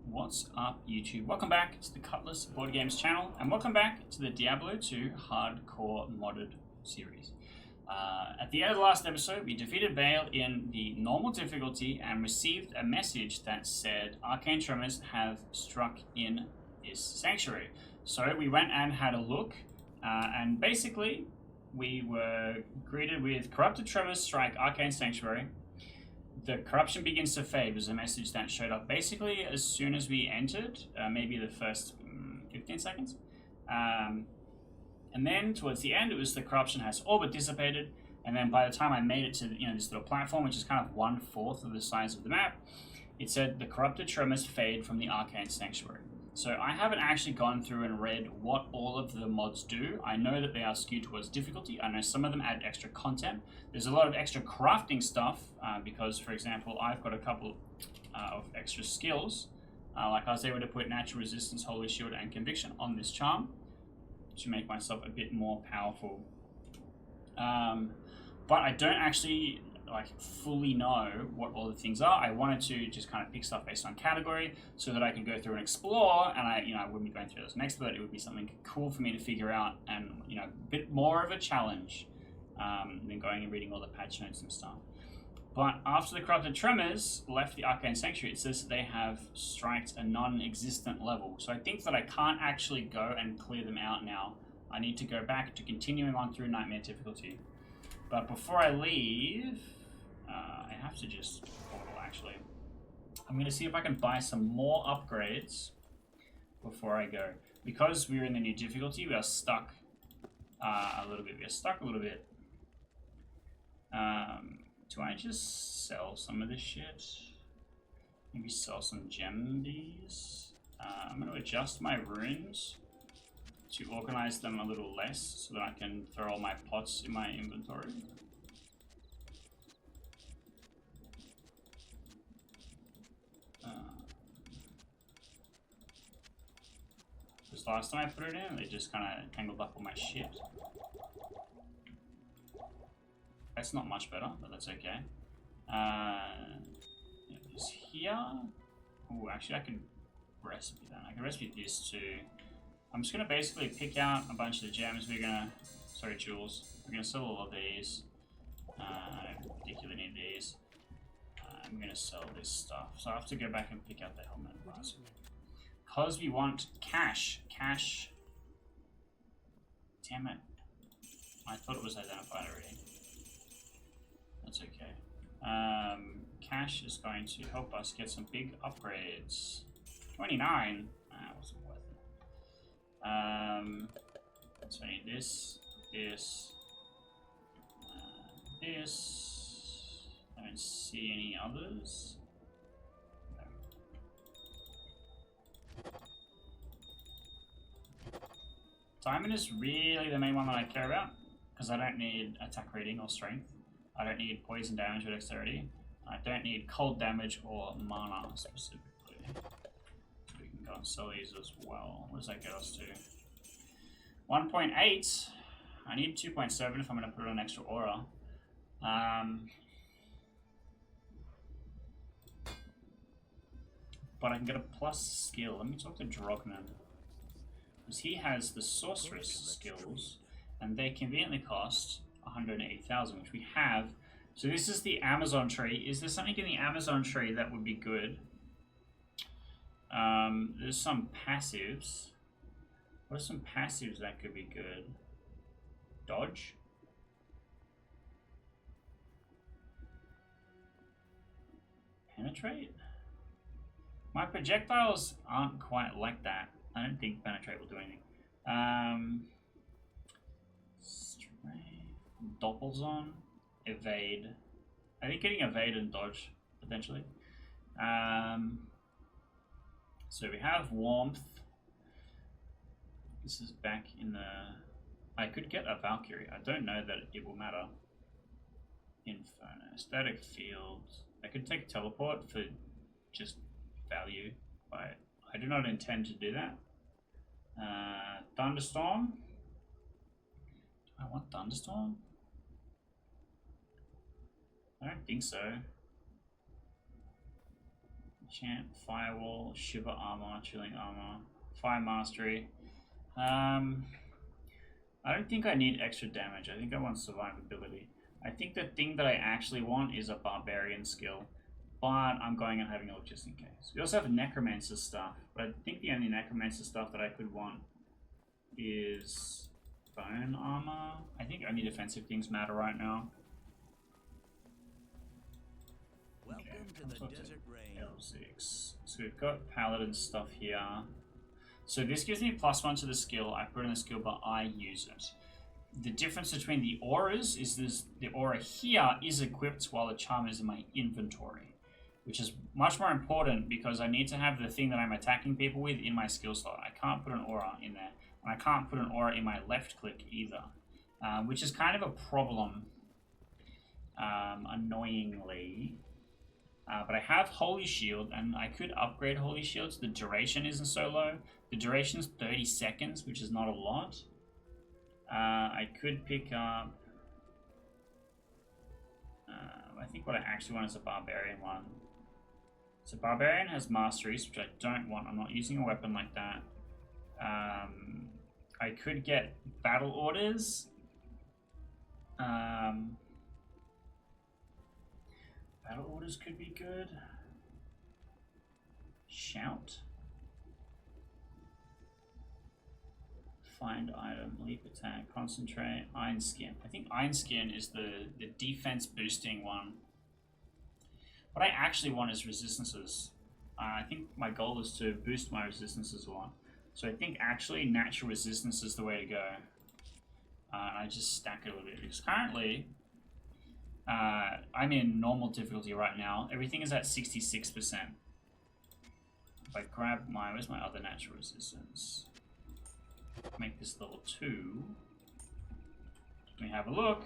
What's up, YouTube? Welcome back to the Cutlass Board Games channel, and welcome back to the Diablo 2 Hardcore Modded series. At the end of the last episode, we defeated Bale in the normal difficulty and received a message that said arcane tremors have struck in this sanctuary. So we went and had a look, and basically we were greeted with corrupted tremors strike arcane sanctuary. The corruption begins to fade was a message that showed up basically as soon as we entered, maybe the first 15 seconds. And then towards the end, it was the corruption has all but dissipated. And then by the time I made it to this little platform, which is kind of 1/4 of the size of the map, it said the corrupted tremors fade from the arcane sanctuary. So I haven't actually gone through and read what all of the mods do. I know that they are skewed towards difficulty. I know some of them add extra content. There's a lot of extra crafting stuff because, for example, I've got a couple of extra skills. Like I was able to put natural resistance, holy shield, and conviction on this charm to make myself a bit more powerful. But I don't actually fully know what all the things are. I wanted to just kind of pick stuff based on category so that I can go through and explore, and I wouldn't be going through this next, but it would be something cool for me to figure out, and a bit more of a challenge than going and reading all the patch notes and stuff. But after the corrupted tremors left the arcane sanctuary, it says that they have striked a non-existent level. So I think that I can't actually go and clear them out now. I need to go back to continuing on through nightmare difficulty. But before I leave, I have to just portal actually. I'm going to see if I can buy some more upgrades before I go. Because we're in the new difficulty, we are stuck a little bit. Do I just sell some of this shit? Maybe sell some gembies? I'm going to adjust my runes to organize them a little less so that I can throw all my pots in my inventory. Because last time I put it in, it just kind of tangled up all my shit. That's not much better, but that's okay. This here. Oh, actually I can recipe that. I can recipe this too. I'm just gonna basically pick out a bunch of the gems. Jewels. We're gonna sell all of these. I don't particularly need these. I'm gonna sell this stuff. So I have to go back and pick out the helmet. Because we want cash. Cash. Damn it. I thought it was identified already. That's okay. Cash is going to help us get some big upgrades. 29. Wasn't worth it. So I need this. This. I don't see any others. No. Diamond is really the main one that I care about because I don't need attack rating or strength. I don't need poison damage or dexterity. I don't need cold damage or mana specifically. So we can go and sell these as well. What does that get us to? 1.8. I need 2.7 if I'm going to put on extra aura. But I can get a plus skill. Let me talk to Drogman. Because he has the sorceress skills, and they conveniently cost 180,000, which we have. So this is the Amazon tree. Is there something in the Amazon tree that would be good? There's some passives. What are some passives that could be good? Dodge? Penetrate? My projectiles aren't quite like that. I don't think penetrate will do anything. Doppelzone? Evade. I think getting evade and dodge, potentially. So we have warmth. This is back in the... I could get a Valkyrie. I don't know that it will matter. Inferno. Static field. I could take teleport for just value, but I do not intend to do that. Thunderstorm. Do I want Thunderstorm? I don't think so. Enchant, Firewall, Shiver Armor, Chilling Armor, Fire Mastery. I don't think I need extra damage. I think I want survivability. I think the thing that I actually want is a Barbarian skill, but I'm going and having a look just in case. We also have Necromancer stuff, but I think the only Necromancer stuff that I could want is Bone Armor. I think only defensive things matter right now. Welcome to the desert rain. L6. So we've got Paladin stuff here. So this gives me +1 to the skill. I put in the skill, but I use it. The difference between the auras is the aura here is equipped while the charm is in my inventory, which is much more important because I need to have the thing that I'm attacking people with in my skill slot. I can't put an aura in there, and I can't put an aura in my left click either, which is kind of a problem, annoyingly. But I have Holy Shield, and I could upgrade Holy Shields. The duration isn't so low. The duration's 30 seconds, which is not a lot. I could pick up... I think what I actually want is a Barbarian one. So Barbarian has Masteries, which I don't want. I'm not using a weapon like that. I could get Battle Orders. Battle Orders could be good. Shout. Find item, leap attack, concentrate, Iron Skin. I think Iron Skin is the defense boosting one. What I actually want is resistances. I think my goal is to boost my resistances a lot. So I think actually natural resistance is the way to go. I just stack it a little bit because currently I'm in normal difficulty right now. Everything is at 66%. If I grab my, where's my other natural resistance? Make this level 2. Let me have a look.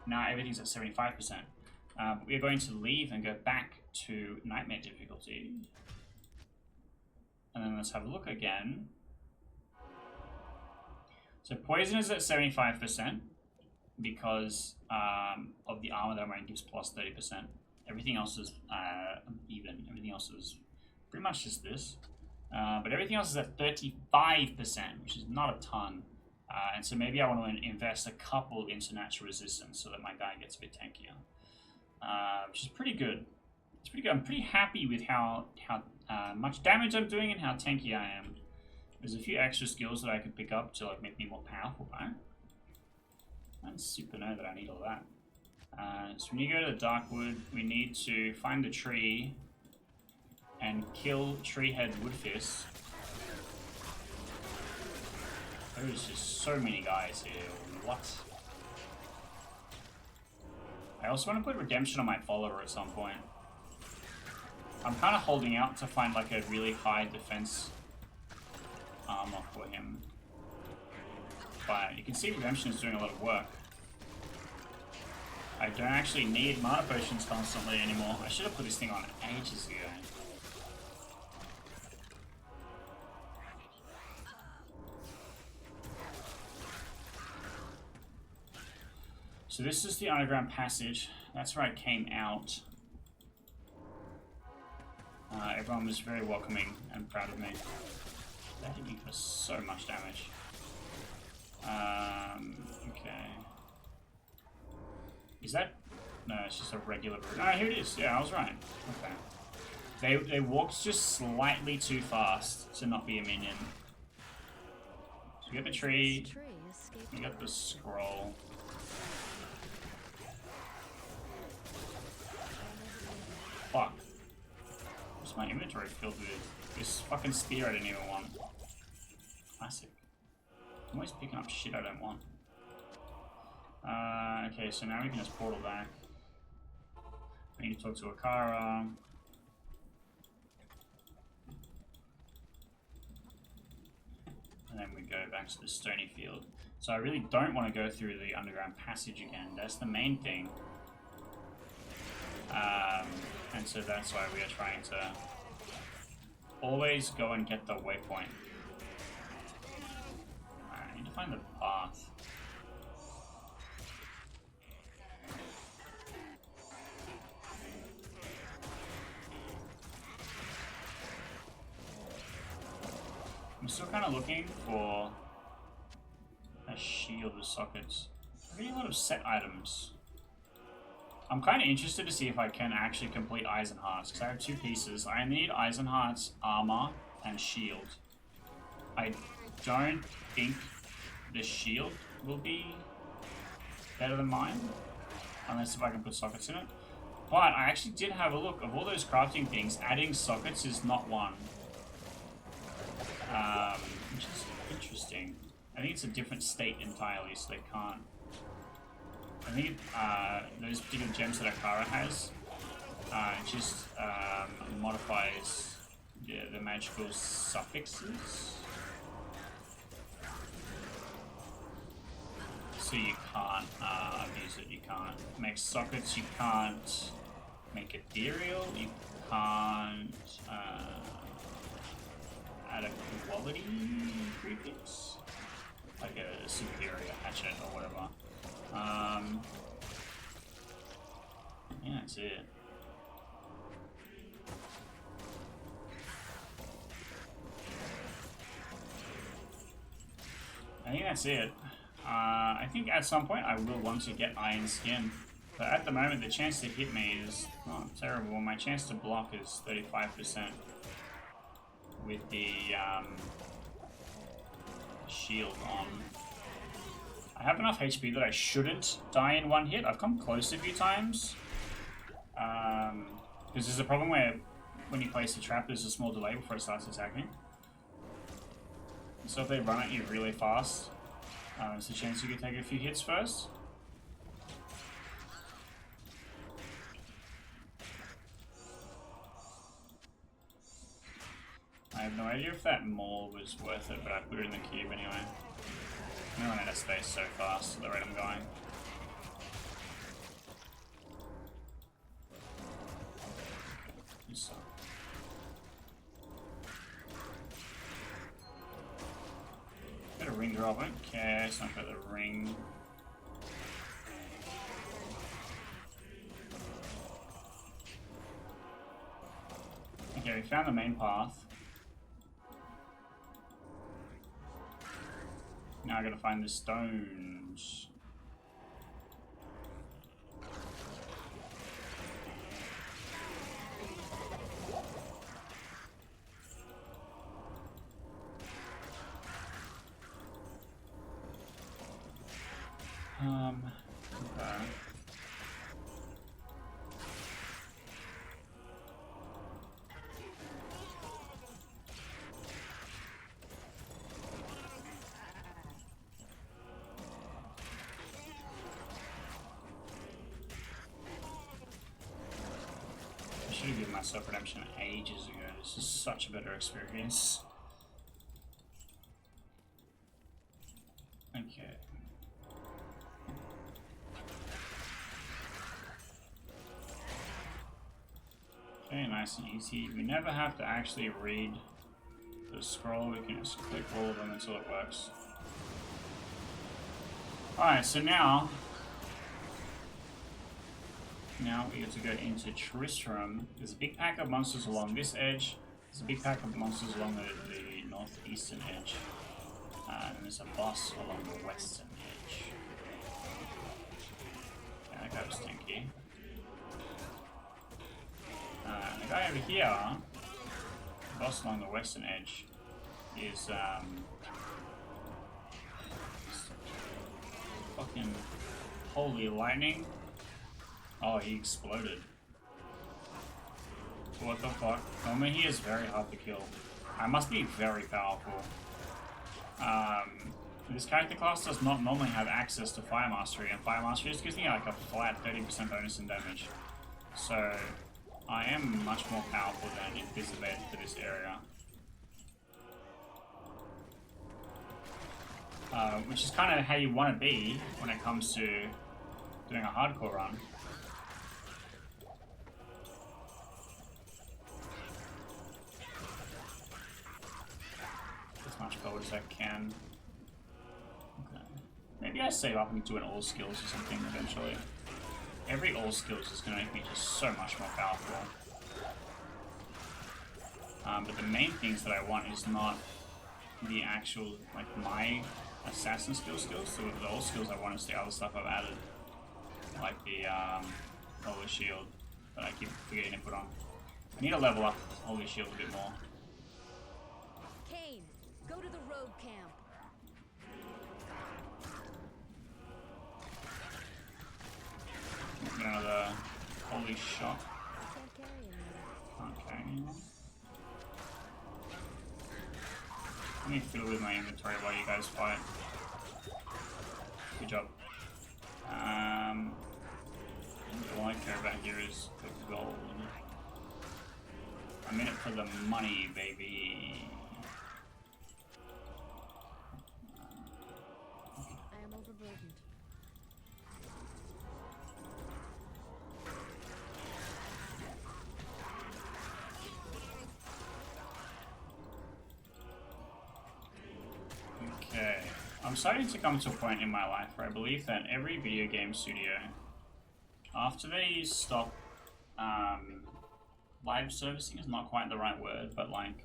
Now everything's at 75%. We're going to leave and go back to Nightmare difficulty. And then let's have a look again. So poison is at 75% because of the armor that I'm wearing gives plus 30%. Everything else is even. Everything else is pretty much just this. But everything else is at 35%, which is not a ton. And so maybe I want to invest a couple into natural resistance so that my guy gets a bit tankier. Which is pretty good. It's pretty good. I'm pretty happy with how much damage I'm doing and how tanky I am. There's a few extra skills that I could pick up to like make me more powerful, right? I don't super know that I need all that. So when you go to the Darkwood, we need to find the tree and kill Treehead Woodfist. There's just so many guys here. What? I also want to put Redemption on my follower at some point. I'm kind of holding out to find like a really high defense armor for him. But you can see Redemption is doing a lot of work. I don't actually need mana potions constantly anymore. I should have put this thing on ages ago. So this is the underground passage. That's where I came out. Everyone was very welcoming and proud of me. That hit me for so much damage. Okay. Is that... No, it's just a regular route. No, here it is. Yeah, I was right. Okay. They walked just slightly too fast to not be a minion. So we got the tree. We got the scroll. Fuck. What's my inventory filled with? This fucking spear I didn't even want. Classic. I'm always picking up shit I don't want. Okay, so now we can just portal back. I need to talk to Akara. And then we go back to the Stony Field. So I really don't want to go through the underground passage again. That's the main thing. And so that's why we are trying to always go and get the waypoint. I need to find the path. I'm still kind of looking for a shield with sockets. I'm getting a lot of set items. I'm kind of interested to see if I can actually complete Eyes and Hearts, because I have 2 pieces. I need Eyes and Hearts, armor, and shield. I don't think the shield will be better than mine, unless if I can put sockets in it. But I actually did have a look. Of all those crafting things, adding sockets is not one. Which is interesting. I think it's a different state entirely, so they can't. I think those particular gems that Akara has just modifies the magical suffixes. So you can't abuse it, you can't make sockets, you can't make ethereal, you can't add a quality prefix, like a superior hatchet or whatever. Yeah, that's it. I think that's it. I think at some point I will want to get Iron Skin, but at the moment the chance to hit me is not terrible. My chance to block is 35% with the shield on. I have enough HP that I shouldn't die in one hit. I've come close a few times. Because there's a problem where when you place a trap there's a small delay before it starts attacking. So if they run at you really fast, there's a chance you could take a few hits first. I have no idea if that maul was worth it, but I put it in the cube anyway. I'm gonna run out of space so fast at the rate I'm going. So. Got a ring drop, I don't care, it's not got the ring. Okay, we found the main path. Now I gotta find the stones. Okay. I should have given myself redemption ages ago. This is such a better experience. Okay. Okay, nice and easy. We never have to actually read the scroll. We can just click all of them until it works. Alright, so now we get to go into Tristram. There's a big pack of monsters along this edge. There's a big pack of monsters along the northeastern edge. And there's a boss along the western edge. Okay, that guy was stinky. The guy over here, the boss along the western edge, is fucking holy lightning. Oh, he exploded. What the fuck? Normally he is very hard to kill. I must be very powerful. This character class does not normally have access to Fire Mastery, and Fire Mastery just gives me like a flat 30% bonus in damage. So I am much more powerful than Invisible for this area. Which is kind of how you want to be when it comes to doing a hardcore run. As much gold as I can. Okay. Maybe I save up and do an all skills or something eventually. Every all skills is going to make me just so much more powerful. But the main things that I want is not the actual, like, my assassin skills. So with the old skills, I want to see other stuff I've added, like the holy shield that I keep forgetting to put on. I need to level up holy shield a bit more. Kane, go to the road camp. Get another holy shot. Can't carry anymore. Can't carry anymore. Let me fiddle with my inventory while you guys fight. Good job. All I care about here is the gold. I'm in it for the money, baby. I am overburdened. Okay. I'm starting to come to a point in my life where I believe that every video game studio, after they stop live servicing is not quite the right word, but like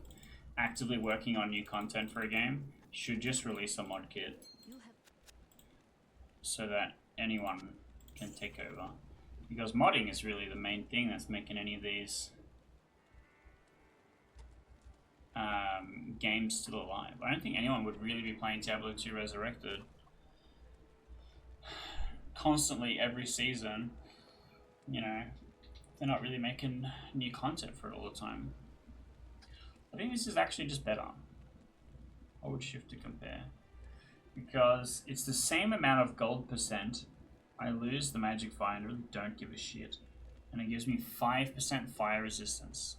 actively working on new content for a game, should just release a mod kit so that anyone can take over. Because modding is really the main thing that's making any of these games still alive. I don't think anyone would really be playing Diablo 2 Resurrected constantly every season. You know, they're not really making new content for it all the time. I think this is actually just better. I would shift to compare. Because it's the same amount of gold percent. I lose the magic fire and really don't give a shit. And it gives me 5% fire resistance.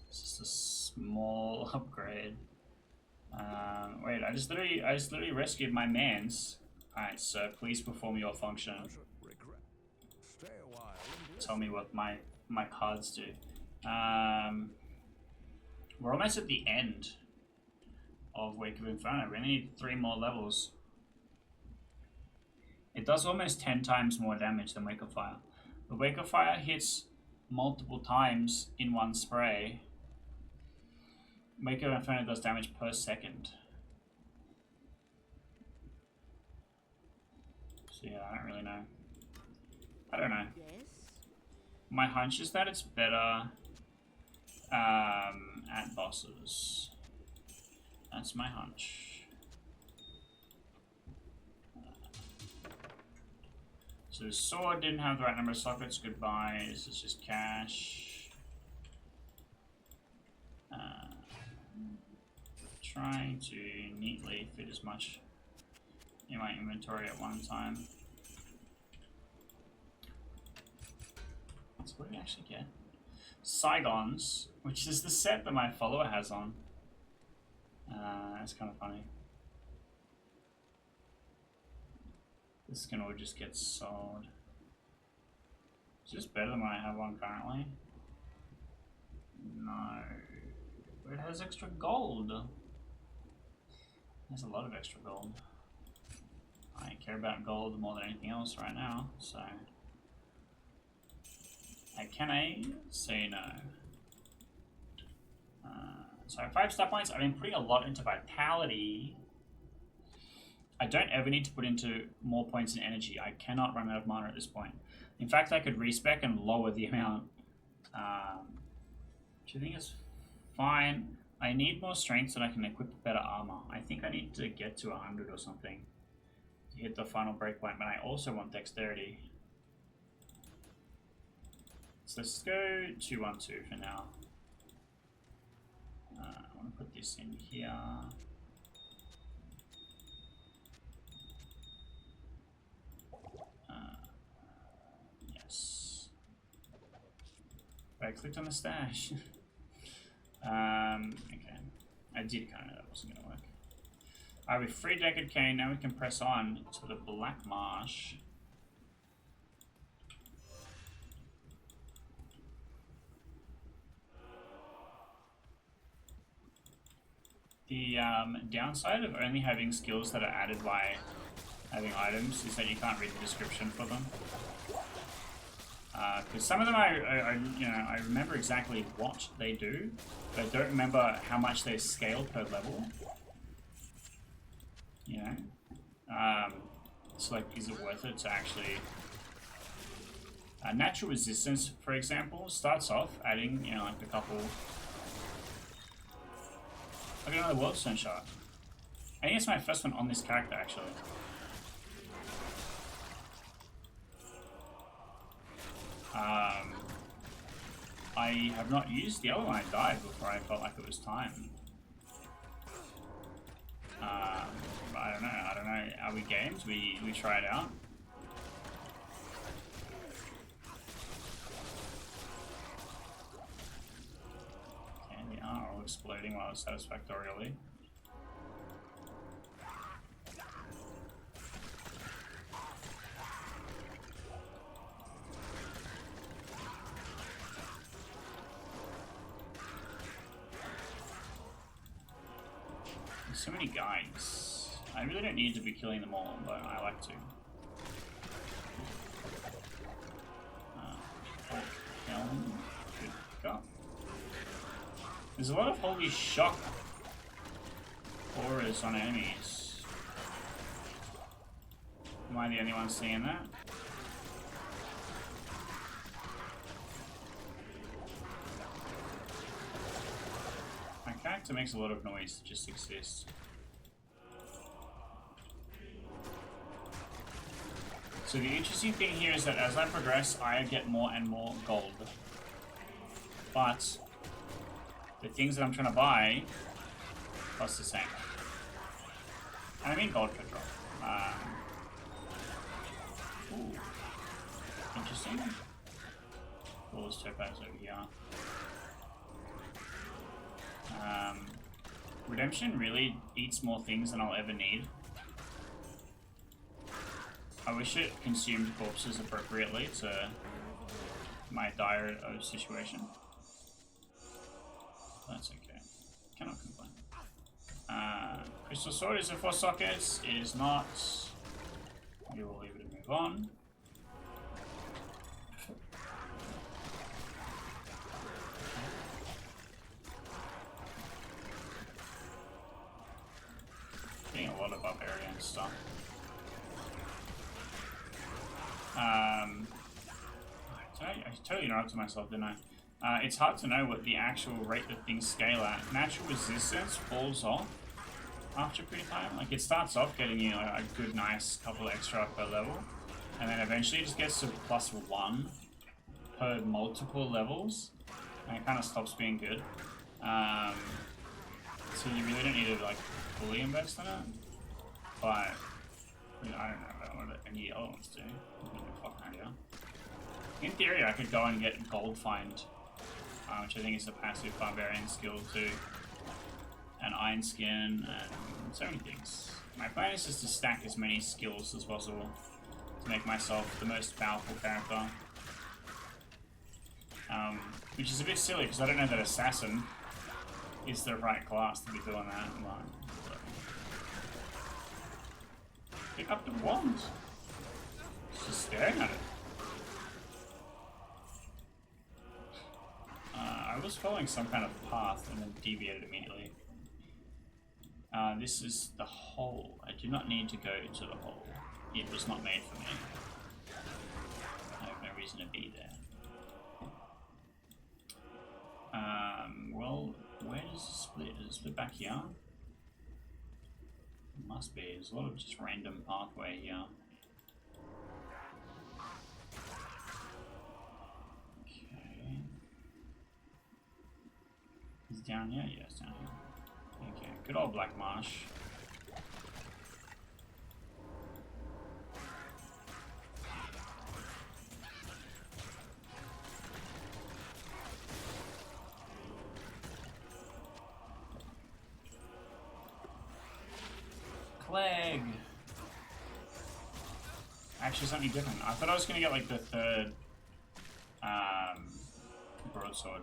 It's just a small upgrade. Wait, I just literally rescued my mans. Alright, so please perform your function. Tell me what my cards do. We're almost at the end of Wake of Inferno. We only need 3 more levels. It does almost 10 times more damage than Wake of Fire. The Wake of Fire hits multiple times in one spray. Wake of Inferno does damage per second. So yeah, I don't really know. I don't know. Yes. My hunch is that it's better at bosses. That's my hunch. So the sword didn't have the right number of sockets. Goodbye. This is just cash. Trying to neatly fit as much in my inventory at one time. So what did I actually get? Saigons, which is the set that my follower has on. That's kind of funny. This can all just get sold. Is this better than what I have on currently? No. But it has extra gold. There's a lot of extra gold. I care about gold more than anything else right now, so... Can I say no? So 5 star points. I've been putting a lot into vitality. I don't ever need to put into more points in energy. I cannot run out of mana at this point. In fact, I could respec and lower the amount. Which I think is fine. I need more strength so that I can equip better armor. I think I need to get to 100 or something to hit the final breakpoint, but I also want dexterity. So let's go 212 for now. I want to put this in here. Yes. But I clicked on the stash. Okay. I did kind of know that wasn't going to work. Alright, we've free Deckard Kane. Now we can press on to the Black Marsh. The downside of only having skills that are added by having items is that you can't read the description for them. Because some of them I remember exactly what they do, but I don't remember how much they scale per level. You know? So like, is it worth it to actually... natural resistance, for example, starts off adding, you know, like a couple... I got another world stone shot. I think it's my first one on this character, actually. I have not used the other one. I died before I felt like it was time. But I don't know. Are we games? We try it out. Okay, they are all exploding while satisfactorily. So many guys. I really don't need to be killing them all, but I like to. Good go. There's a lot of holy shock auras on enemies. Am I the only one seeing that? My character makes a lot of noise to just exist. So the interesting thing here is that as I progress, I get more and more gold. But the things that I'm trying to buy cost the same. And I mean gold per drop. Ooh. Interesting. All this topaz over here. Redemption really eats more things than I'll ever need. I wish it consumed corpses appropriately to my dire situation. That's okay. Cannot complain. Crystal Sword is in 4 sockets. It is not. We will leave it and move on. Getting a lot of barbarian stuff. I totally interrupted myself, didn't I? It's hard to know what the actual rate that things scale at. Natural resistance falls off after a pretty time. Like, it starts off getting you a good, nice couple extra per level, and then eventually it just gets to +1 per multiple levels, and it kind of stops being good. So you really don't need to like fully invest in it, but you know, I don't know what any other ones do. In theory, I could go and get Gold Find, which I think is a passive barbarian skill too, and Iron Skin, and so many things. My plan is just to stack as many skills as possible to make myself the most powerful character. Which is a bit silly because I don't know that Assassin is the right class to be doing that. Pick up the wand. It's just staring at it. I was following some kind of path and then deviated immediately. This is the hole. I do not need to go to the hole. It was not made for me. I have no reason to be there. Well, where does it split? Does it split back here? It must be. There's a lot of just random pathway here. Okay. Is it down here? Yeah, it's down here. Okay, good old Black Marsh. Clegg! Actually, something different. I thought I was gonna get like the third broadsword.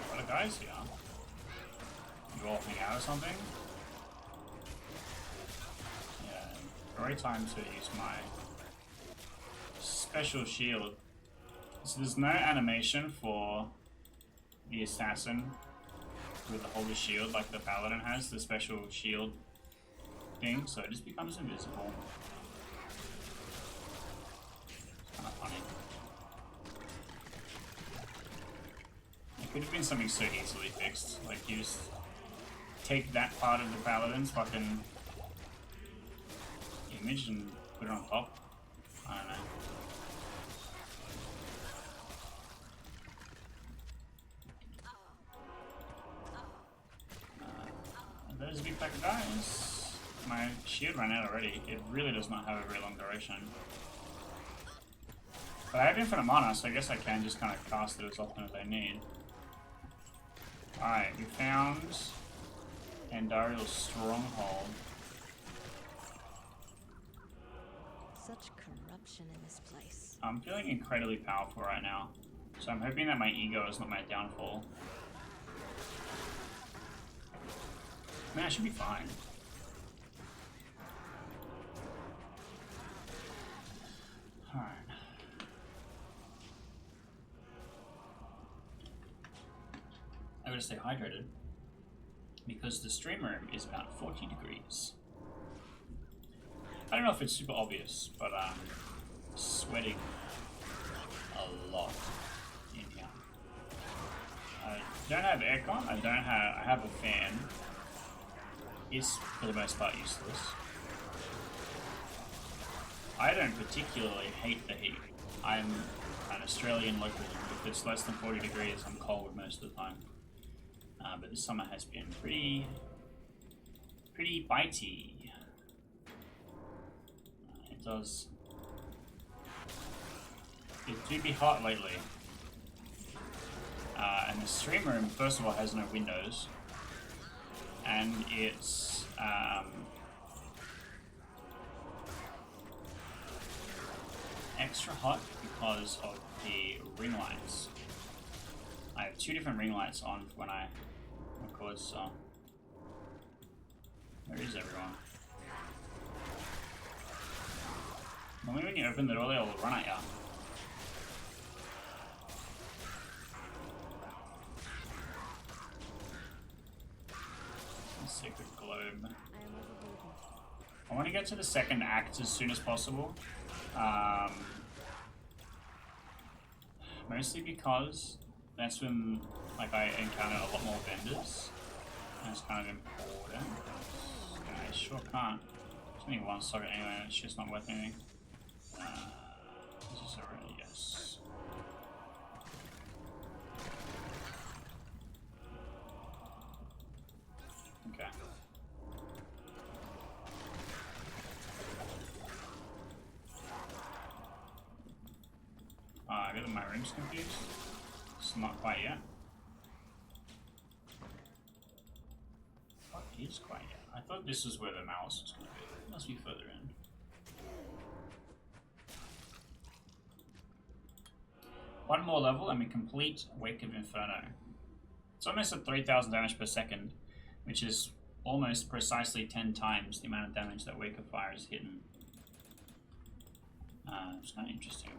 What are guys here? You all hang out or something? Yeah, great time to use my special shield. So there's no animation for the assassin with the holy shield like the paladin has, the special shield thing, so it just becomes invisible. It's kind of funny. It could have been something so easily fixed, like you just take that part of the paladin's fucking image and put it on top. I don't know. There's a big pack of guys. My shield ran out already. It really does not have a very long duration. But I have infinite mana, so I guess I can just kind of cast it as often as I need. Alright, we found Andariel's stronghold. Such corruption in this place. I'm feeling incredibly powerful right now, so I'm hoping that my ego is not my downfall. I mean, I should be fine. Alright. I gotta stay hydrated because the stream room is about 40 degrees. I don't know if it's super obvious, but I'm sweating a lot in here. I don't have aircon, I have a fan. It's for the most part useless. I don't particularly hate the heat. I'm an Australian local. If it's less than 40 degrees, I'm cold most of the time. But this summer has been pretty bitey. It does. It do be hot lately. And the stream room, first of all, has no windows. And it's extra hot because of the ring lights. I have 2 different ring lights on when I record, so where is everyone? Normally when you open the door they'll run at ya. Sacred globe. I am overburdened. I want to get to the second act as soon as possible. Mostly because that's when like I encounter a lot more vendors. And it's kind of important. I sure can't. There's only one socket anyway, and it's just not worth anything. Is this already? Yes. Okay. I got my rings confused. It's not quite yet. What is quite yet? I thought this was where the mouse was going to be. It must be further in. One more level and we complete Wake of Inferno. It's almost at 3,000 damage per second, which is almost precisely 10 times the amount of damage that Wake of Fire has hit. It's kind of interesting.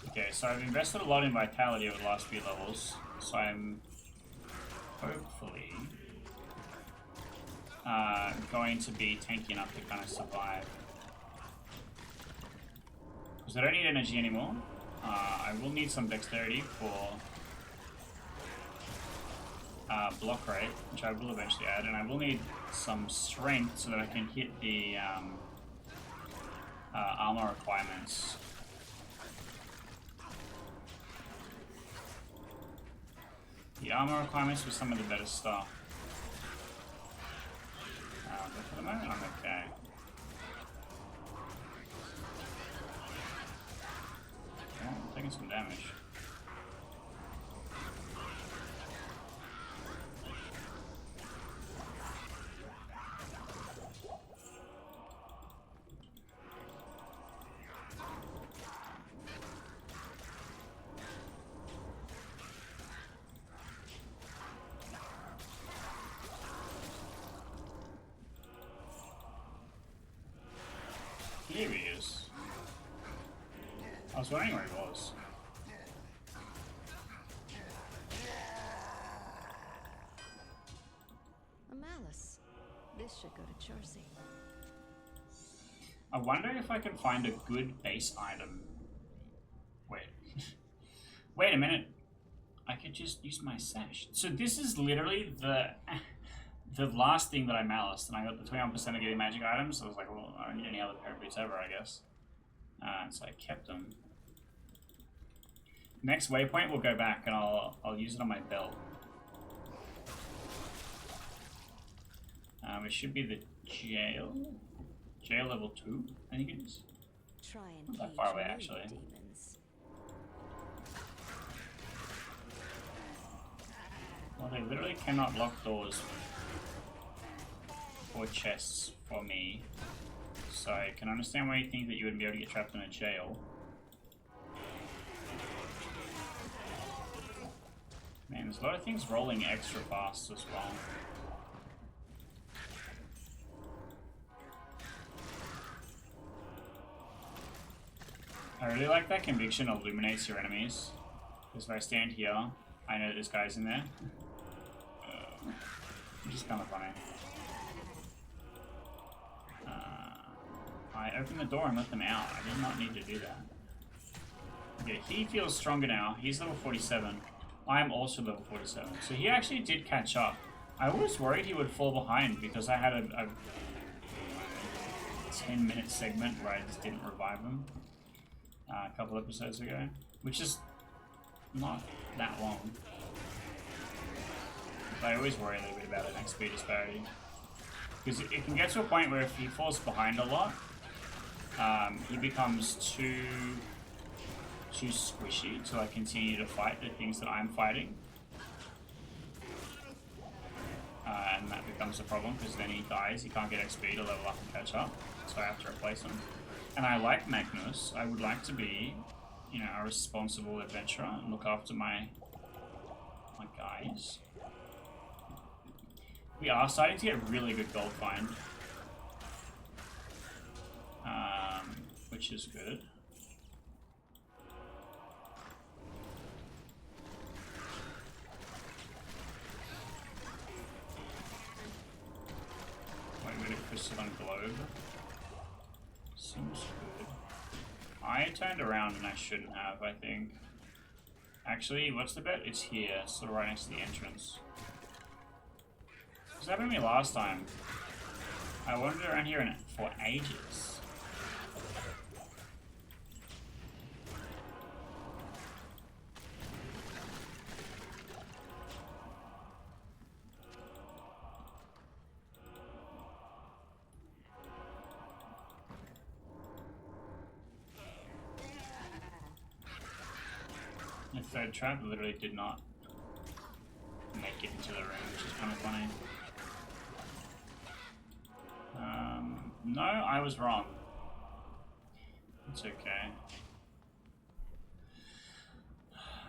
Okay, so I've invested a lot in Vitality over the last few levels, so I'm hopefully going to be tanky enough to kind of survive. Because I don't need energy anymore. I will need some dexterity for block rate, which I will eventually add, and I will need some strength so that I can hit the armor requirements. The armor requirements for some of the better stuff. But for the moment, I'm okay. Oh, I'm taking some damage. Here he is. I was wondering where he was. A malice. This should go to Chauncey. I wonder if I can find a good base item. Wait. Wait a minute. I could just use my sash. So this is literally the last thing that I maliced, and I got the 21% of getting magic items. So I was like, well, I don't need any other pair of boots ever, I guess. So I kept them. Next waypoint, we'll go back and I'll use it on my belt. It should be the jail. Jail level 2, I think it is. Try and Not that cage far away, your actually. demons. Well, they literally cannot lock doors or chests for me. So I can understand why you think that you wouldn't be able to get trapped in a jail. Man, there's a lot of things rolling extra fast as well. I really like that conviction illuminates your enemies. Because if I stand here, I know that this guy's in there. Which is kind of funny. I opened the door and let them out. I did not need to do that. Okay, he feels stronger now. He's level 47. I am also level 47. So he actually did catch up. I was worried he would fall behind because I had a 10-minute segment where I just didn't revive him a couple episodes ago, which is not that long. But I always worry a little bit about an XP disparity. Because it can get to a point where if he falls behind a lot, he becomes too squishy to like continue to fight the things that I'm fighting. And that becomes a problem because then he dies, he can't get XP to level up and catch up, so I have to replace him. And I like Magnus. I would like to be, you know, a responsible adventurer and look after my guys. We are starting to get really good gold find, which is good. Wait, we got a crystalline globe. Seems good. I turned around and I shouldn't have, I think. Actually, what's the bet? It's here, sort of right next to the entrance. This happened to me last time. I wandered around here for ages. The third trap literally did not make it into the room, which is kind of funny. No, I was wrong. It's okay.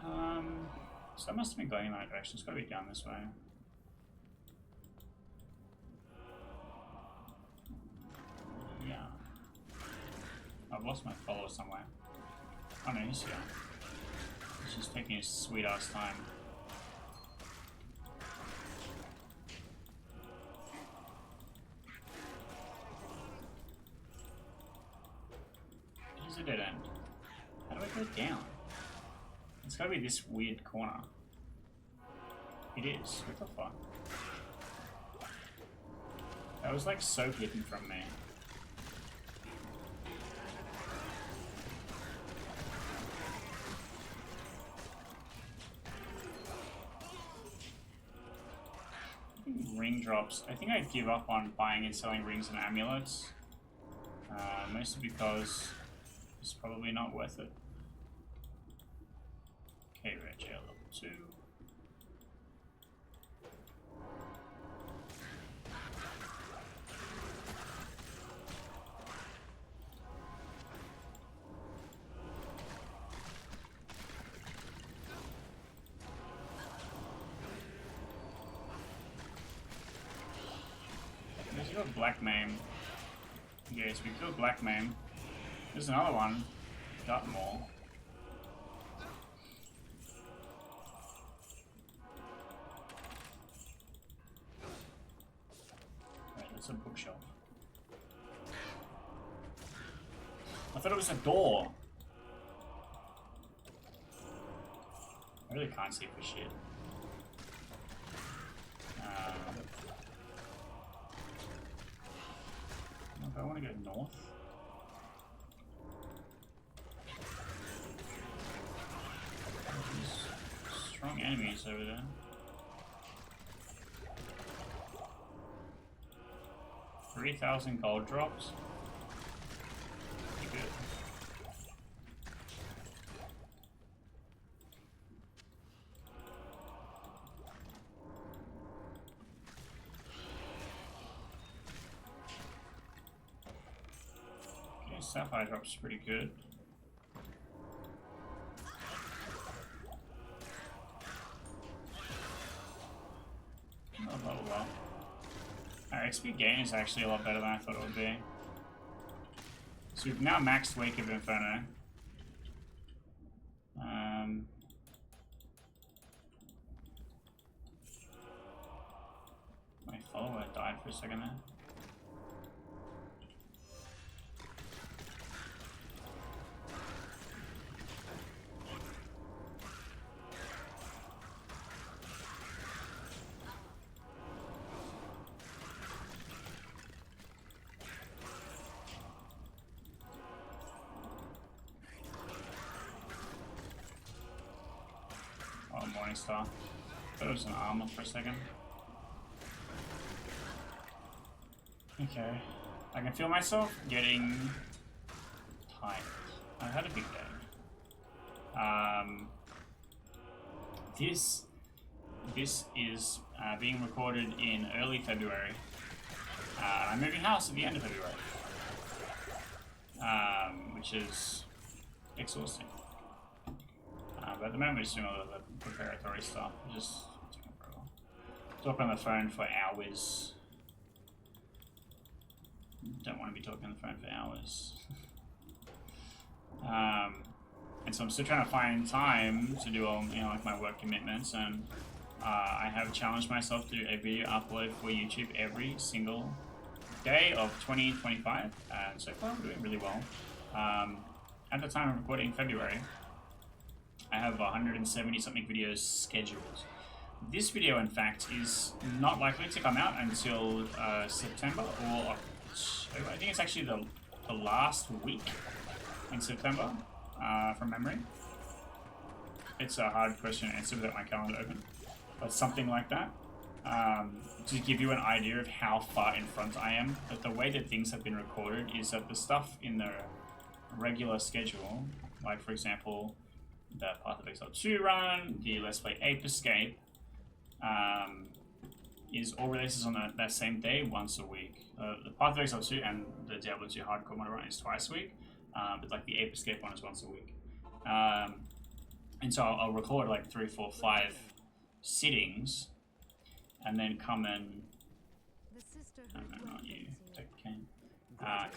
So that must have been going in that direction. It's got to be down this way. Yeah. I've lost my follower somewhere. Oh no, he's here. He's just taking his sweet ass time. Here's a dead end. How do I go down? It's gotta be this weird corner. It is. What the fuck? That was like so hidden from me. Ring drops. I think I'd give up on buying and selling rings and amulets. Mostly because it's probably not worth it. Okay, red jail level 2. There's a black mame. Yes, we killed black mame. There's another one. Got more. It's a bookshelf. I thought it was a door. I really can't see for shit. If I want to go north. There's strong enemies over there. $3,000 gold drops. Pretty good. Okay, sapphire drops pretty good. Not level up. Our XP gain is actually a lot better than I thought it would be. So we've now maxed Wake of Inferno. My follower died for a second there. Oh, Morningstar. Thought it was an armor for a second. Okay. I can feel myself getting tired. I had a big day. This is being recorded in early February. I'm moving house at the end of February. Which is exhausting. But at the moment we're just doing all the preparatory stuff. Just talk on the phone for hours. Don't want to be talking on the phone for hours. And so I'm still trying to find time to do all, like my work commitments, and I have challenged myself to do a video upload for YouTube every single day of 2025, and so far I'm doing really well. At the time of recording in February, I have 170 something videos scheduled. This video, in fact, is not likely to come out until September or October. I think it's actually the last week in September, from memory. It's a hard question to answer without my calendar open, but something like that. To give you an idea of how far in front I am, but the way that things have been recorded is that the stuff in the regular schedule, like for example, the Path of Exile 2 run, the Let's Play Ape Escape, is all releases on that same day, once a week. The Path of Exile 2 and the Diablo 2 hardcore mode run is twice a week, but like the Ape Escape one is once a week. And so I'll record like 3, 4, 5 sittings, and then come and not you,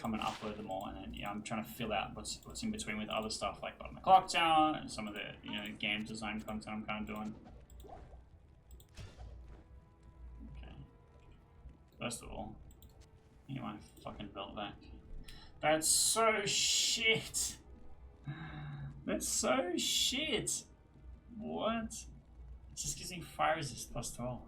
come and upload them all, and then I'm trying to fill out what's in between with other stuff like Bottom of the Clock Tower and some of the game design content I'm kind of doing. Okay. First of all, I need my fucking belt back. That's so shit. That's so shit. What? It just gives me fire resist plus 12.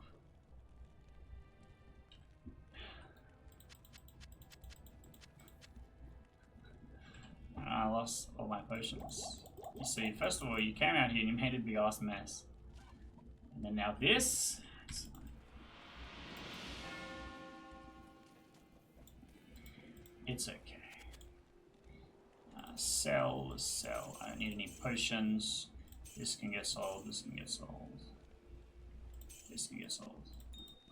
I lost all my potions. You see, first of all, you came out here and you made a big ass mess. And then now this. It's okay. Sell. I don't need any potions. This can get sold, this can get sold. This can get sold.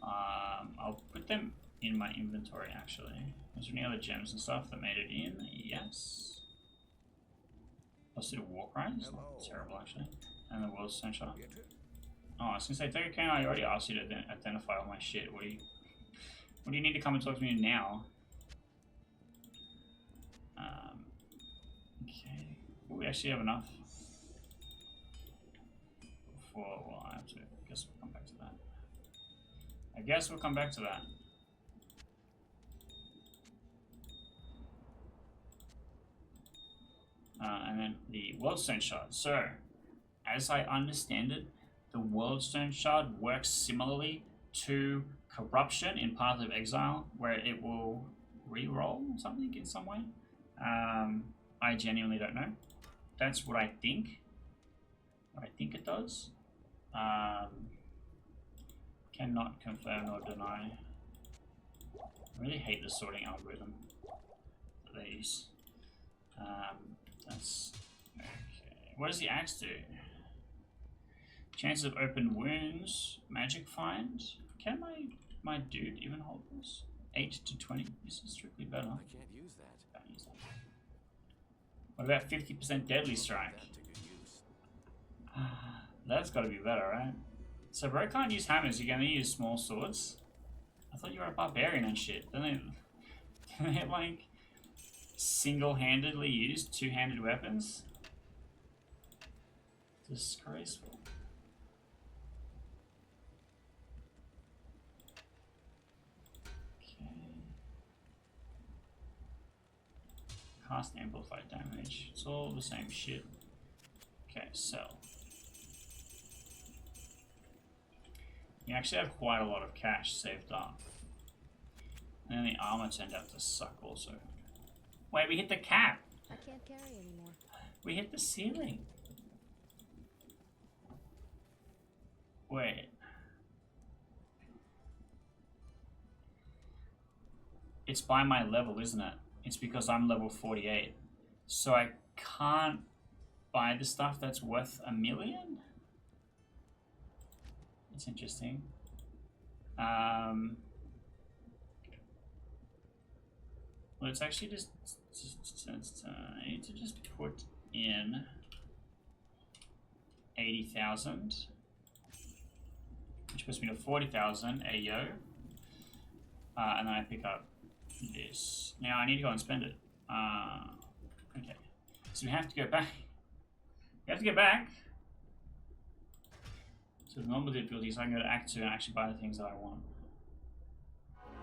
I'll put them in my inventory actually. Is there any other gems and stuff that made it in? Yes. Let's do War Crimes. It's not terrible actually. And the World's Censure. Oh, I was gonna say, Take I already asked you to identify all my shit. What do you need to come and talk to me now? Okay. We actually have enough. Well, I have to. I guess we'll come back to that. And then the Worldstone Shard. So, as I understand it, the Worldstone Shard works similarly to Corruption in Path of Exile, where it will re-roll something in some way. I genuinely don't know. That's what I think. What I think it does. Cannot confirm nor deny. I really hate the sorting algorithm that they use. That's okay. What does the axe do? Chances of open wounds, magic find. Can my dude even hold this? 8 to 20. This is strictly better. I can't use that. Can't use that. What about 50% deadly strike? That to good use. That's got to be better, right? So bro can't use hammers. You're gonna use small swords. I thought you were a barbarian and shit. Then they like single-handedly use two-handed weapons. Disgraceful. Cast amplified damage. It's all the same shit. Okay, sell. You actually have quite a lot of cash saved up. And then the armor turned out to suck also. Wait, we hit the cap! I can't carry anymore. We hit the ceiling. Wait. It's by my level, isn't it? It's because I'm level 48. So I can't buy the stuff that's worth $1 million? That's interesting. Well, it's actually just I need to just put in 80,000, which puts me to 40,000. Ayo. And then I pick up this. Now I need to go and spend it. Okay. So we have to go back. We have to go back to the normal difficulty, so I can go to Act 2 and actually buy the things that I want.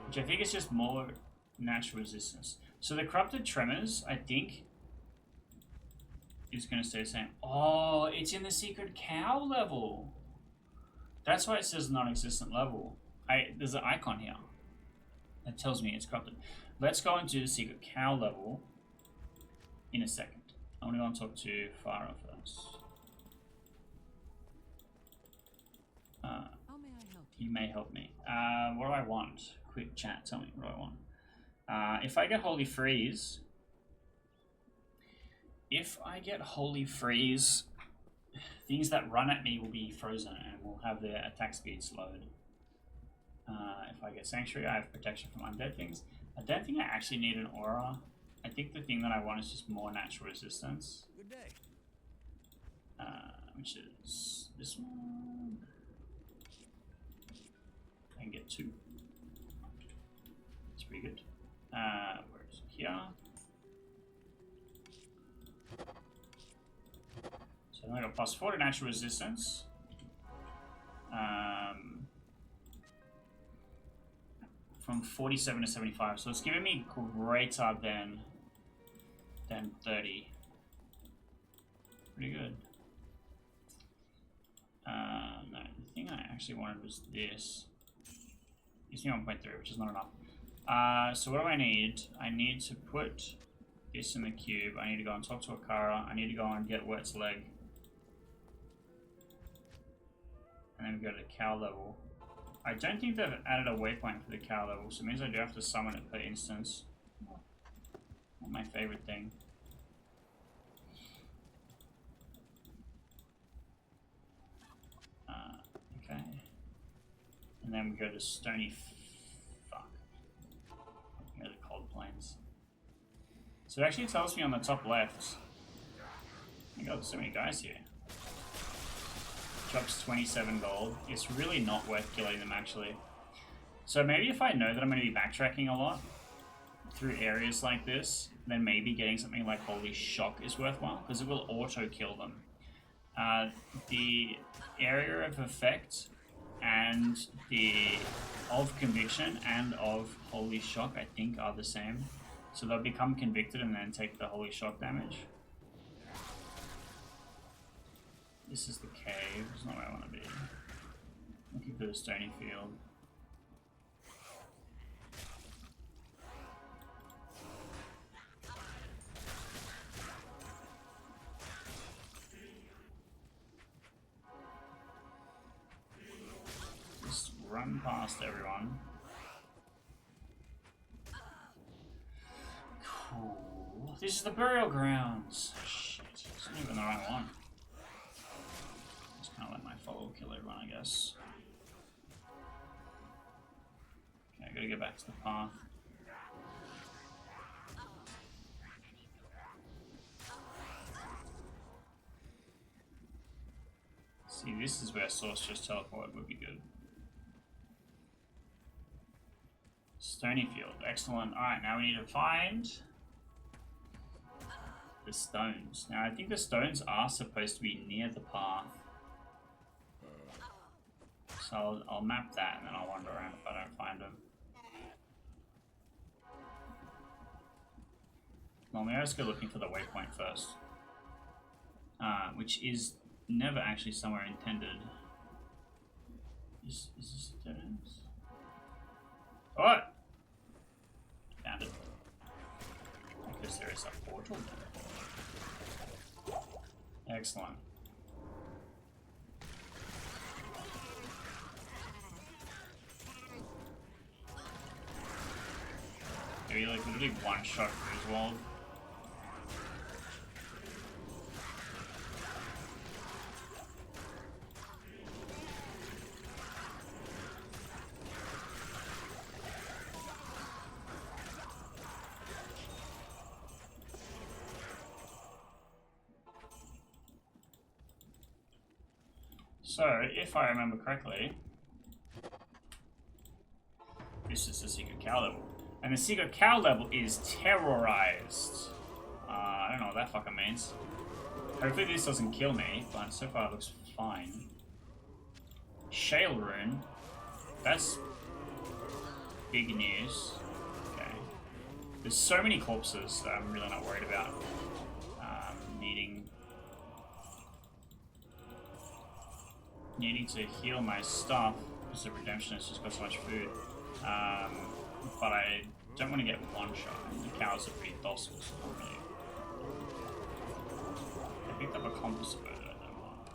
Which I think is just more natural resistance. So the Corrupted Tremors, I think, is going to stay the same. Oh, it's in the Secret Cow level. That's why it says non-existent level. There's an icon here that tells me it's corrupted. Let's go into the Secret Cow level in a second. I want to go and talk to Farah first. How may I help you? You may help me. What do I want? Quick chat, tell me what do I want. If I get Holy Freeze, things that run at me will be frozen and will have their attack speed slowed. If I get Sanctuary, I have protection from undead things. I don't think I actually need an aura. I think the thing that I want is just more natural resistance. Good day. Which is this one. I can get 2. That's pretty good. Where is it? Here. So I got +4 to natural resistance. From 47 to 75, so it's giving me greater than 30. Pretty good. No, the thing I actually wanted was this. Gives me 1.3, which is not enough. So what do I need? I need to put this in the cube. I need to go and talk to Akara. I need to go and get Wert's leg. And then we go to the cow level. I don't think they've added a waypoint for the cow level, so it means I do have to summon it per instance. Not my favorite thing. Okay. And then we go to Stony Fuck. We go to Cold Plains. So it actually tells me on the top left. Oh my god, there's so many guys here. Drops 27 gold. It's really not worth killing them actually. So maybe if I know that I'm going to be backtracking a lot through areas like this, then maybe getting something like Holy Shock is worthwhile, because it will auto-kill them. The area of effect and the of Conviction and of Holy Shock I think are the same. So they'll become convicted and then take the Holy Shock damage. This is the cave. It's not where I want to be. Looking for the stony field. Just run past everyone. Cool. This is the burial grounds. Shit, it's not even the right one. Just kind of let my follow kill everyone, I guess. Okay, I gotta get back to the path. See, this is where Sorcerer's Teleport would be good. Stony Field, excellent. Alright, now we need to find the stones. Now, I think the stones are supposed to be near the path. So I'll map that and then I'll wander around if I don't find them. Normally I just go looking for the waypoint first. Which is never actually somewhere intended. Is this the dead ends? What? Found it. Because there is a portal. Excellent. Maybe like literally one shot Griswold. So, if I remember correctly, this is the secret cow level. And the secret cow level is terrorized. I don't know what that fucking means. Hopefully this doesn't kill me, but so far it looks fine. Shale rune. That's big news. Okay. There's so many corpses that I'm really not worried about needing to heal my stuff because the redemption has just got so much food. But I don't want to get one shot. And the cows are pretty docile, so not really. I picked up a compass bird that I don't want.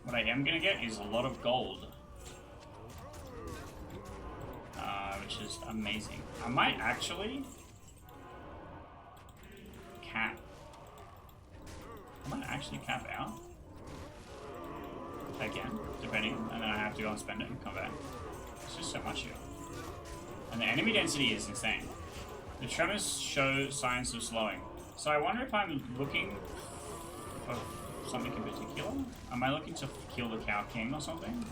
What I am gonna get is a lot of gold. Which is amazing. I might actually cap. I might actually cap out. Again, depending, and then I have to go and spend it and come back. It's just so much here. And the enemy density is insane. The tremors show signs of slowing. So I wonder if I'm looking for something in particular. Am I looking to kill the Cow King or something?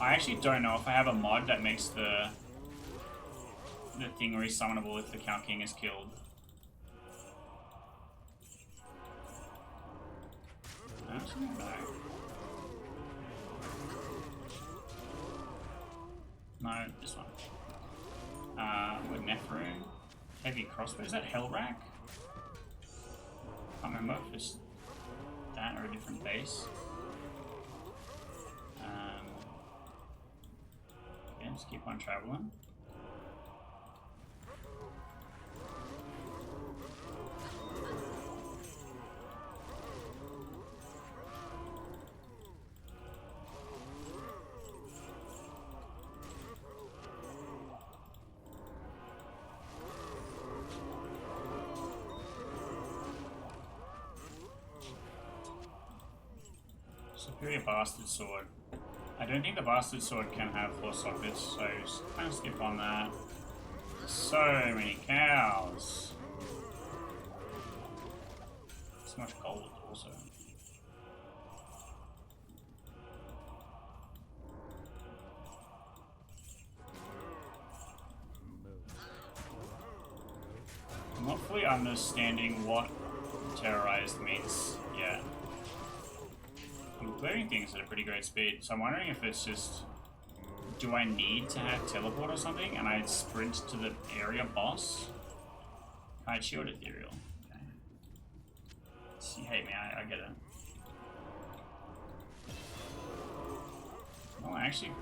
I actually don't know if I have a mod that makes the thing resummonable if the Cow King is killed. Actually, no. No, this one. With Nephrune. Heavy crossbow. Is that Hellrack? Can't remember if it's that or a different base. Okay, let's keep on traveling. Superior Bastard Sword. I don't think the Bastard Sword can have 4 sockets, so just kind of skip on that. So many cows. So much gold also. I'm not fully understanding what terrorized means yet. I'm clearing things at a pretty great speed, so I'm wondering if it's just do I need to have teleport or something? And I'd sprint to the area boss. I'd shield ethereal. Okay. You hate me, I get it. Well, I actually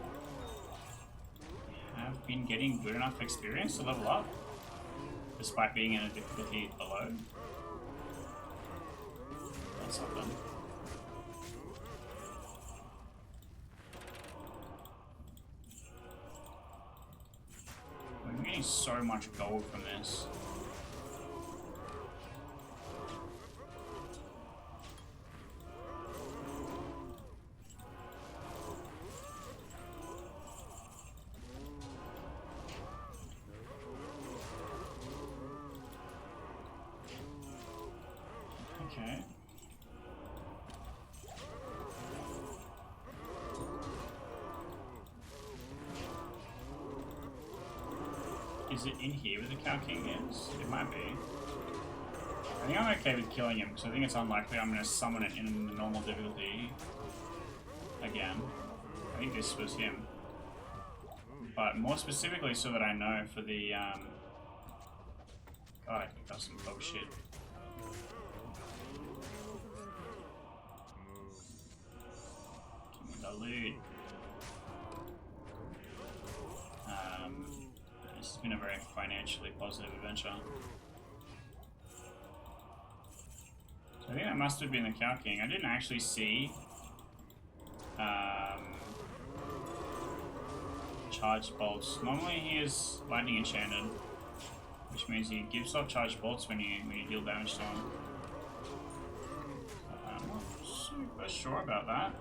have been getting good enough experience to level up, despite being in a difficulty below. That's something. We're getting so much gold from this. Okay. Is it in here where the Cow King is? It might be. I think I'm okay with killing him, because I think it's unlikely I'm going to summon it in the normal difficulty again. I think this was him. But more specifically so that I know for the, God, I think that's some bullshit. Give me the loot. This has been a very financially positive adventure. So I think that must have been the Cow King. I didn't actually see charged bolts. Normally he is lightning enchanted, which means he gives off charged bolts when you deal damage to him. I'm not super sure about that.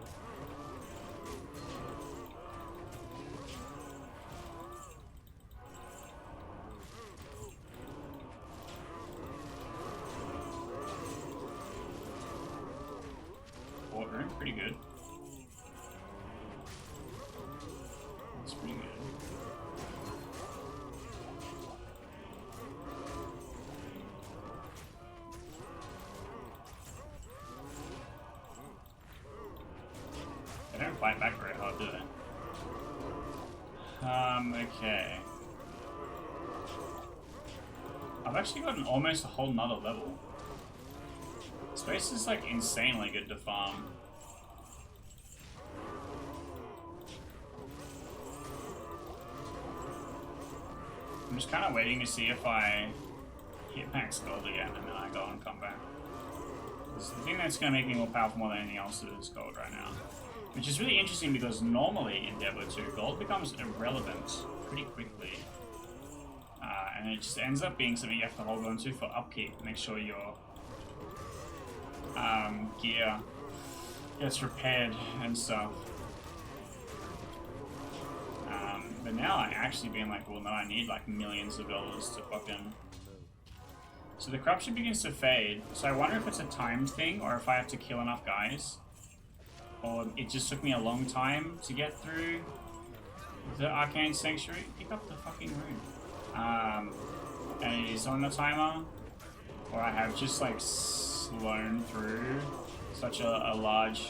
Room, pretty good. That's pretty good. They don't fight back very hard, do they? Okay. I've actually gotten almost a whole nother level. Space is like insanely good to farm. I'm just kind of waiting to see if I hit max gold again and then I go and come back. Because the thing that's going to make me more powerful more than anything else is gold right now. Which is really interesting because normally in Diablo 2, gold becomes irrelevant pretty quickly. And it just ends up being something you have to hold on to for upkeep. Make sure your gear gets repaired and stuff. But now I actually being like, well, no, I need like millions of dollars to fucking... So the corruption begins to fade. So I wonder if it's a timed thing or if I have to kill enough guys. Or it just took me a long time to get through the Arcane Sanctuary. Pick up the fucking room. And it is on the timer. Or I have just like flown through such a large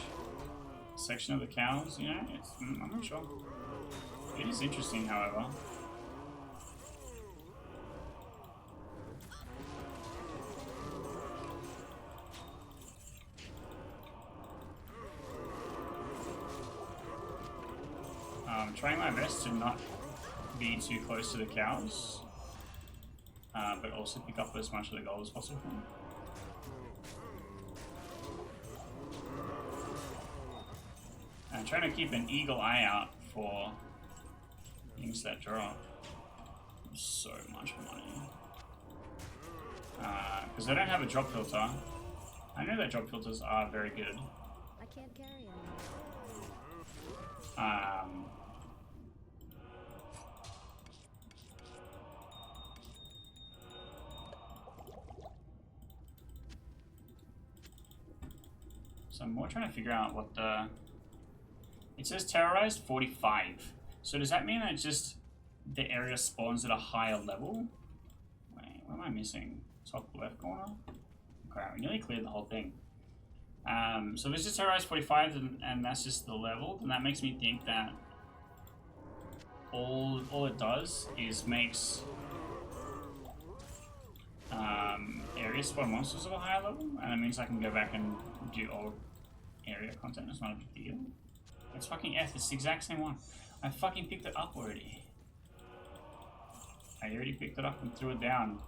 section of the cows, you know? I'm not sure. It is interesting, however. I'm trying my best to not be too close to the cows, but also pick up as much of the gold as possible. I'm trying to keep an eagle eye out for things that drop. So much money. Because I don't have a drop filter. I know that drop filters are very good. I can't carry anymore. So I'm more trying to figure out what the... It says terrorized 45. So does that mean that just the area spawns at a higher level? Wait, what am I missing? Top left corner? Crap, we nearly cleared the whole thing. So this is terrorized 45 and that's just the level, then that makes me think that all it does is makes areas spawn monsters of a higher level, and it means I can go back and do old area content. It's not a big deal. It's fucking F. It's the exact same one. I fucking picked it up already. I already picked it up and threw it down.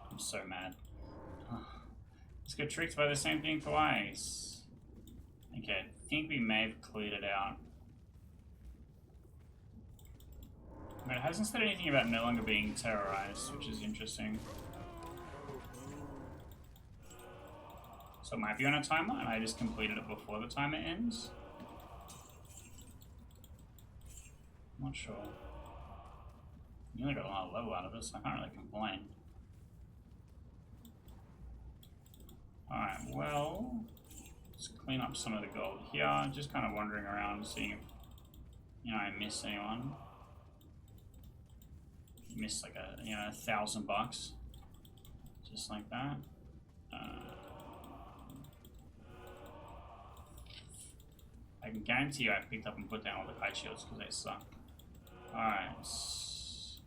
I'm so mad. Let's get tricked by the same thing twice. Okay, I think we may have cleared it out. But it hasn't said anything about no longer being terrorized, which is interesting. So it might be on a timer, and I just completed it before the timer ends. I'm not sure. You only got a lot of level out of it, so I can't really complain. Alright, well, let's clean up some of the gold here. Just kind of wandering around, seeing if, you know, I miss anyone. Missed like a, you know, $1,000, just like that. I can guarantee you I picked up and put down all the kite shields because they suck. Alright. This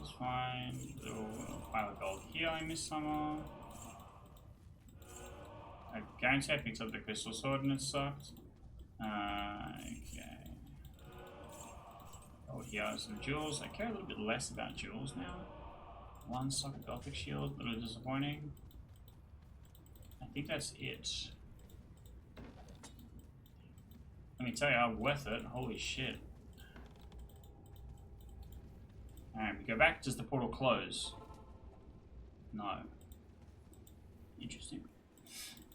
is fine. Little pile of gold here I missed some of. I guarantee I picked up the crystal sword and it sucked. Okay. Oh, here are some jewels. I care a little bit less about jewels now. One socket gothic shield, a little disappointing. I think that's it. Let me tell you, I'm worth it. Holy shit. Alright, we go back. Does the portal close? No. Interesting.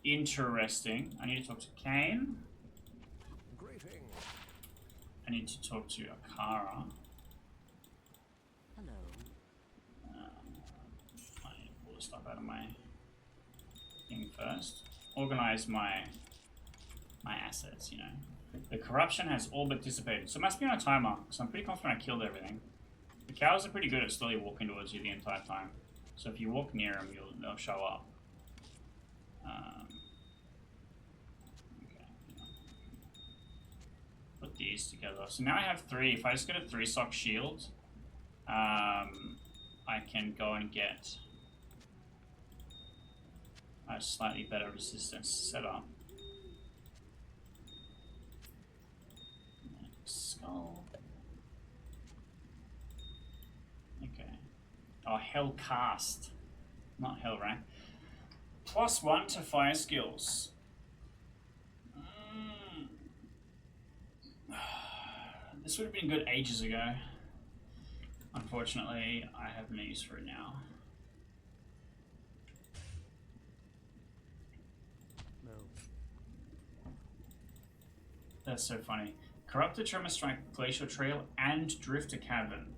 Interesting. I need to talk to Kane. I need to talk to Akara. Hello. I need to pull the stuff out of my thing first. Organize my assets, you know. The corruption has all but dissipated. So it must be on a timer, so I'm pretty confident I killed everything. The cows are pretty good at slowly walking towards you the entire time. So if you walk near them, they'll show up. Put these together. So now I have 3. If I just get a 3-sock shield, I can go and get a slightly better resistance setup. Skull. Okay. Oh, Hell Cast. Not Hell Rank. +1 to fire skills. This would have been good ages ago. Unfortunately, I have no use for it now. No. That's so funny. Corrupted Tremor Strike, Glacial Trail, and Drifter Cavern.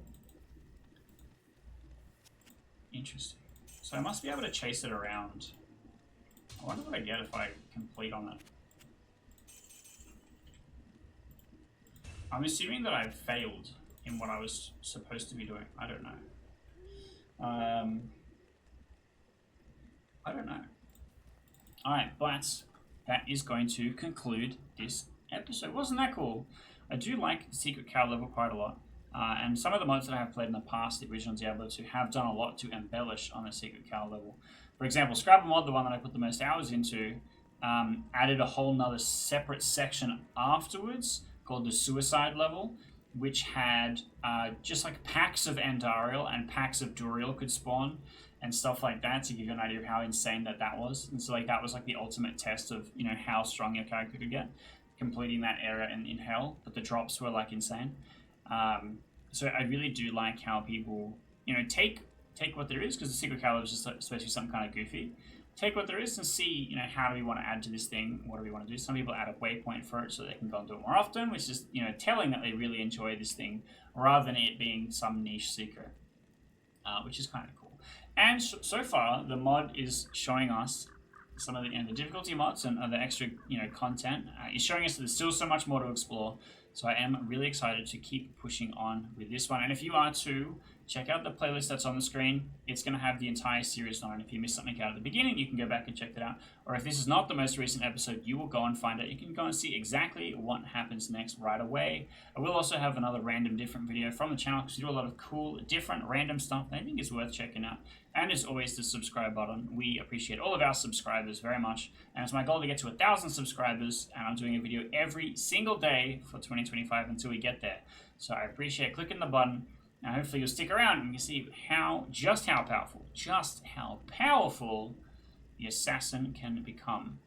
Interesting. So I must be able to chase it around. I wonder what I get if I complete on it. I'm assuming that I've failed in what I was supposed to be doing. I don't know. I don't know. Alright, but that is going to conclude this episode. Wasn't that cool? I do like the Secret Cow level quite a lot. And some of the mods that I have played in the past, the original Diablo 2, have done a lot to embellish on the Secret Cow level. For example, Scrabble mod, the one that I put the most hours into, added a whole nother separate section afterwards called the Suicide level, which had just like packs of Andariel and packs of Duriel could spawn and stuff like that, to give you an idea of how insane that was. And so like that was like the ultimate test of, you know, how strong your character could get, completing that area in Hell. But the drops were like insane. So I really do like how people, you know, take what there is, because the Secret Cow is just supposed to be something kind of goofy. Take what there is and see, you know, how do we want to add to this thing? What do we want to do? Some people add a waypoint for it so they can go and do it more often, which is, you know, telling that they really enjoy this thing rather than it being some niche secret, which is kind of cool. And so far, the mod is showing us some of the difficulty mods and the extra, you know, content. It's showing us that there's still so much more to explore. So I am really excited to keep pushing on with this one. And if you are too, check out the playlist that's on the screen. It's going to have the entire series on. If you missed something out at the beginning, you can go back and check that out. Or if this is not the most recent episode, you will go and find it. You can go and see exactly what happens next right away. I will also have another random different video from the channel because we do a lot of cool, different, random stuff that I think is worth checking out. And as always, the subscribe button. We appreciate all of our subscribers very much. And it's my goal to get to 1,000 subscribers. And I'm doing a video every single day for 2025 until we get there. So I appreciate clicking the button. Now, hopefully you'll stick around and you can see just how powerful the assassin can become.